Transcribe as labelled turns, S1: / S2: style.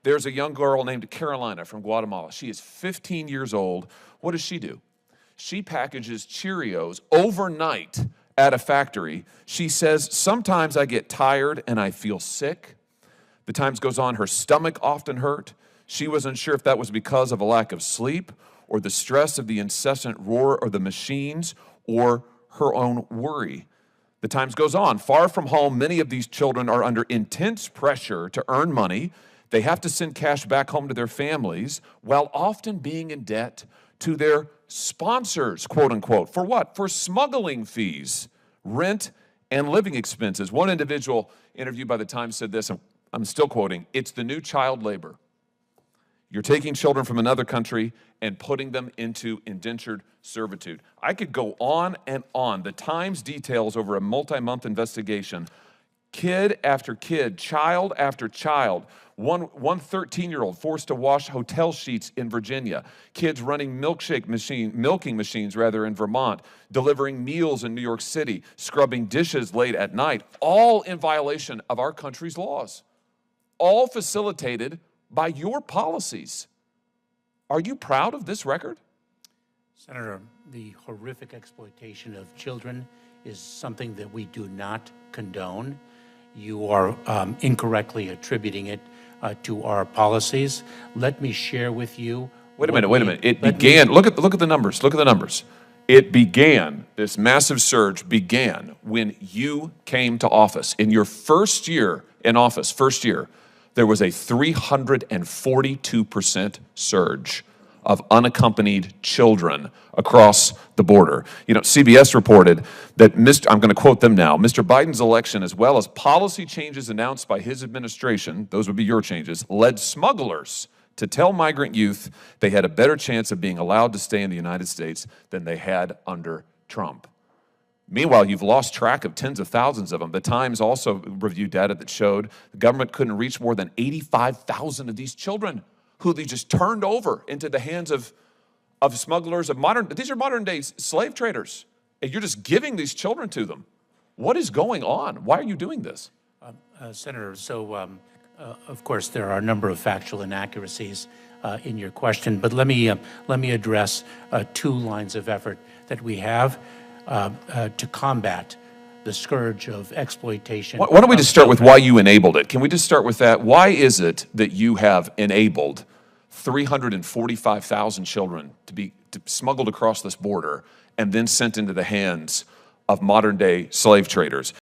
S1: There's a young girl named Carolina from Guatemala. She is 15 years old. What does she do? She packages Cheerios overnight at a factory. She says, sometimes I get tired and I feel sick. The times goes on, her stomach often hurt. She was unsure if that was because of a lack of sleep or the stress of the incessant roar of the machines or her own worry. The times goes on. Far from home, many of these children are under intense pressure to earn money. They have to send cash back home to their families while often being in debt to their sponsors, quote unquote. For what? For smuggling fees, rent, and living expenses. One individual interviewed by the Times said this, and I'm still quoting, "It's the new child labor. You're taking children from another country and putting them into indentured servitude." I could go on and on. The Times details over a multi-month investigation, kid after kid, child after child. One 13-year-old forced to wash hotel sheets in Virginia. Kids running milking machines in Vermont, delivering meals in New York City, scrubbing dishes late at night, all in violation of our country's laws. All facilitated by your policies. Are you proud of this record?
S2: Senator, the horrific exploitation of children is something that we do not condone. You are incorrectly attributing it to our policies. Let me share with you.
S1: Wait a minute. It began, look at the numbers, It began, this massive surge began when you came to office. In your first year in office, there was a 342% surge of unaccompanied children across the border. You know, CBS reported that, I'm going to quote them now, Mr. Biden's election, as well as policy changes announced by his administration, those would be your changes, led smugglers to tell migrant youth they had a better chance of being allowed to stay in the United States than they had under Trump. Meanwhile, you've lost track of tens of thousands of them. The Times also reviewed data that showed the government couldn't reach more than 85,000 of these children who they just turned over into the hands of smugglers, these are modern day slave traders. And you're just giving these children to them. What is going on? Why are you doing this?
S2: Senator, of course, there are a number of factual inaccuracies in your question, but let me address two lines of effort that we have to combat the scourge of exploitation.
S1: Why don't we just start with why you enabled it? Can we just start with that? Why is it that you have enabled 345,000 children to be smuggled across this border and then sent into the hands of modern-day slave traders?